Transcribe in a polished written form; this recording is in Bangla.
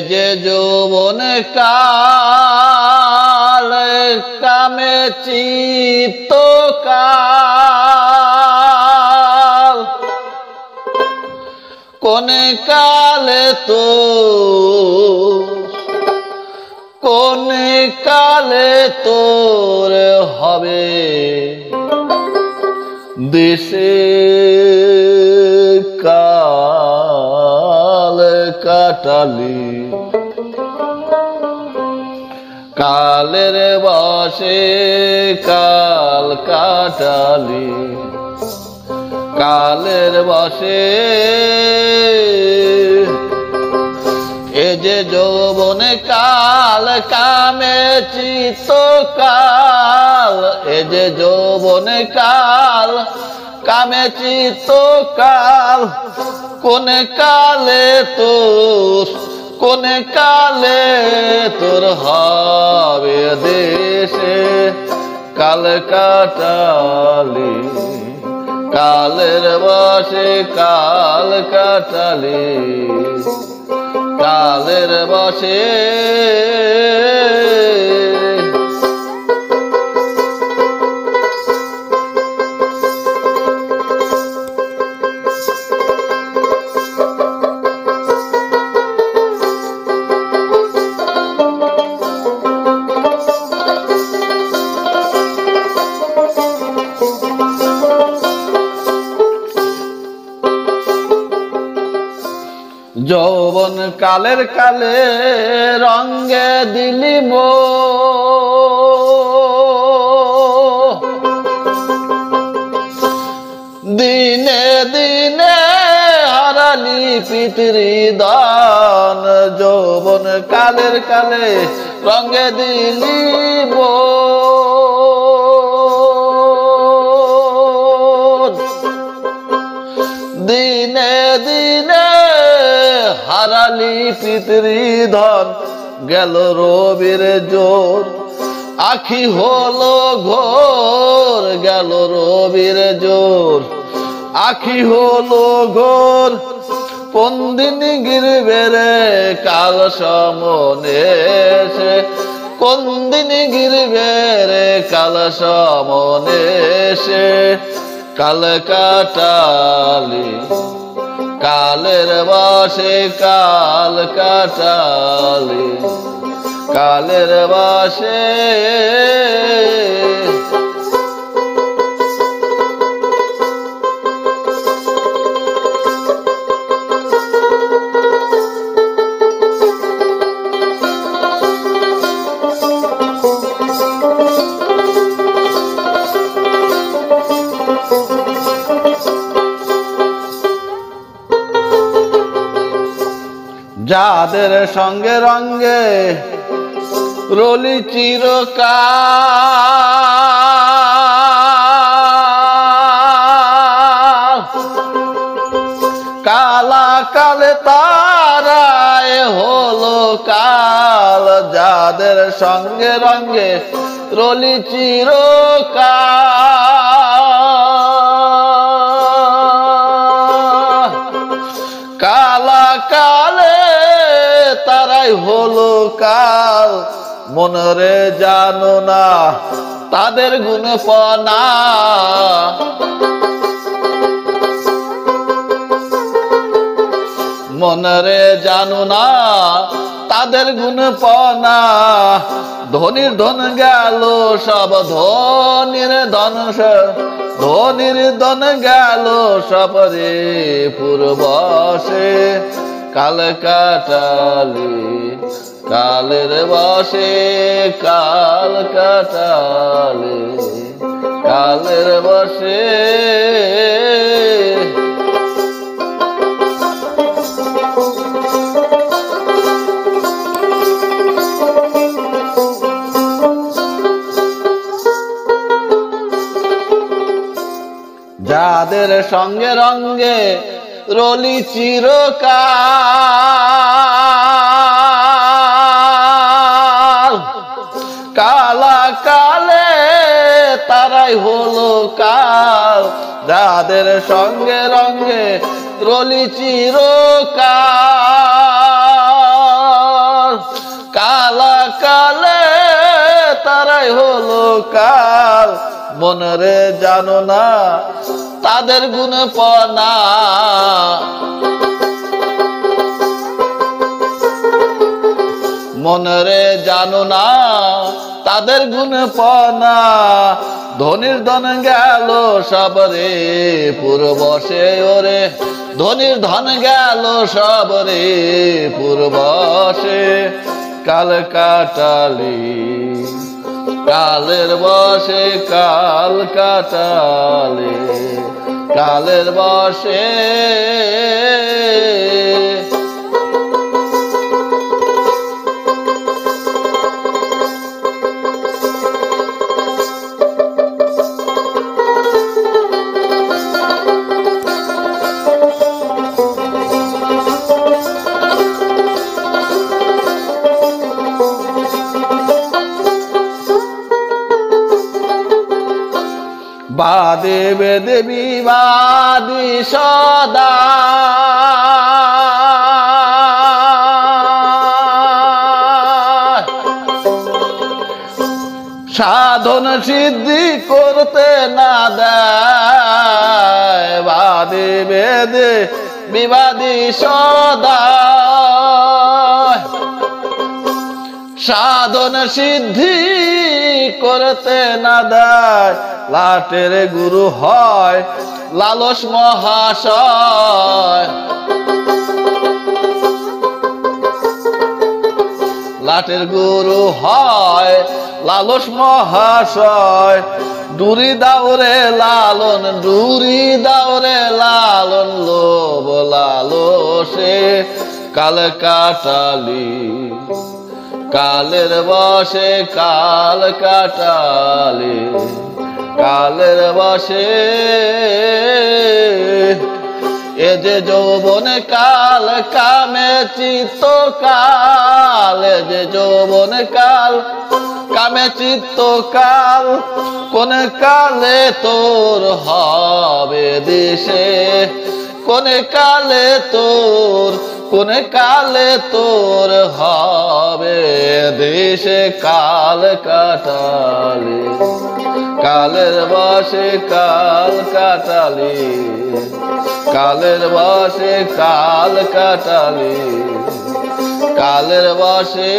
যে যৌবন কাল কামে চিত্ত কাল কোন কালে তো কোন কালে তোর হবে দেশে কাল কাটালি কালের বশে কাল কাটালি কালের বশে এ যে যৌবন কাল কামে চিত্ত কাল এ যে যৌবন কাল কামে চিত্ত কাল কোন কালে তোর হবে দেশে কাল কাটালি কালের বশে কাল কাটালি কালের বশে যৌবন কালের কালে রঙে দিলি মো দিনে দিনে হারালি পিতৃদান যৌবন কালের কালে রঙে দিলি মো দিনে দিনে হারালি পিতৃধন গেল রবির জোর আখি হলো ঘোর গেল রবির জোর আখি হলো ঘোর কোন দিন গিরবে রে কাল সমনে সে কোন দিন গিরবে রে কাল সমনে সে কাল কাটালি কালের বশে কাল কাটালি কালের বশে যাদের সঙ্গে রঙ্গে রলি চিরকাল কালা কালে তারায় হলো কাল যাদের সঙ্গে রঙ্গে রলি চিরকাল কালা কালে তারাই হলো কাল মনরে জানো না তাদের গুণপনা মনরে জানো না তাদের গুণপনা ধনির ধন গেল সব ধনির ধন গেল সব রে পূর্বশে কাল কাটালি কালের বশে কাল কাটালি কালের বশে যাদের সঙ্গে রঙ্গে রলি চিরকাল কালা কালে তারাই হলো কাল যাদের সঙ্গে রঙ্গে রলি চিরকাল কাল মনরে জানো না তাদের গুণপনা মনরে জানো না তাদের গুণপনা ধনির ধন গেল সবরে পূর্বশে ওরে ধনির ধন গেল সবরে পূর্বশে কাল কাটালি কালের বসে কাল কাটালে কালের বসে বাদে বেদে বিবাদী সদা সাধন সিদ্ধি করতে না দেয় বাদে বেদে বিবাদী সদা সাধন সিদ্ধি করতে না দেয় লাটের গুরু হয় লালস মহাশয় লাটের গুরু হয় লালস মহাশয় ডুরি দাওরে লালন ডুরি দাওরে লালন লোভ লালসে কাল কাটালি কালের বসে কাল কাটালি কালের বসে এ যে যৌবন কাল কামে চিত্ত কাল এ যে যৌবন কাল কামে চিত্ত কাল কোন কালে তোর হবে দেশে কোন কালে তোর কোন কালে তোর হবে দেশে কাল কাটালি কালের বসে কাল কাটালি কালের বসে কাল কাটালি কালের বসে